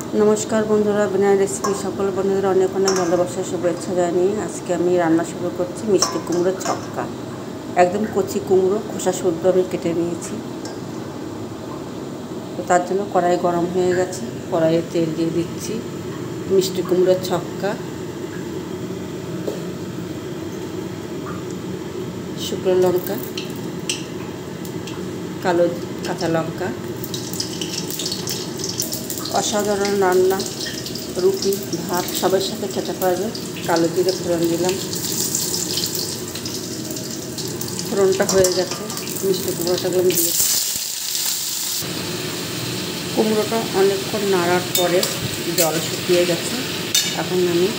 नमस्कार बंधुरा बिना रेसिपि सकल बंधुरा अनेक अनेक भालोबासा शुभेच्छा जानिए आज के आमी रान्ना शुरू करছি मिष्टि कुमड़ोर छक्का। एकदम कचि कुमड़ो खोसा शुद्ध आमी केटे निয়েছি। तो तार जন্য कड़ाई गरम হয়ে গেছে, কড়াইয়ে তেল দিয়ে দিচ্ছি মিষ্টি কুমড়োর ছক্কা, শুকনো লঙ্কা, কালো কাঁচা লঙ্কা। असाधारण रान्ना रुटी भात सबार साथे खेते पारबे। कालो जिरे फोड़न दिलाम, फोड़नटा हो गेछे, मिष्टि कुमड़ोटाके आमि दिएछि। कुमड़ोटा अनेकक्षण नाड़ार परे जल शुकिये गेछे। एखन आमि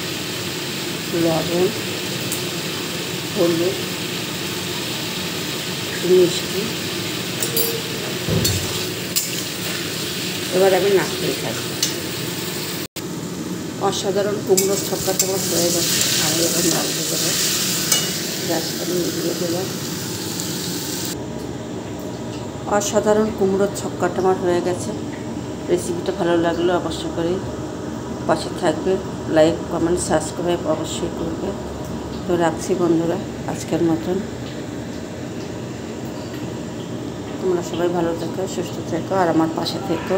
लवण, हलुद, मिष्टि এবার আমি নাড়তেই থাকি। অসাধারণ কুমড়োর ছক্কাটা আমার হয়ে গেছে। আমি এবার নাড়তে দেবো, গ্যাসটা নিভিয়ে দিলাম। অসাধারণ কুমড়োর ছক্কাটা আমার হয়ে গেছে। রেসিপিটা ভালো লাগলে অবশ্যই করে পাশে থাকবে, লাইক কমেন্ট সাবস্ক্রাইব অবশ্যই করবে। তো রাখছি বন্ধুরা আজকের মতন। তোমরা সবাই ভালো থেকো, সুস্থ থেকো আর আমার পাশে থেকো।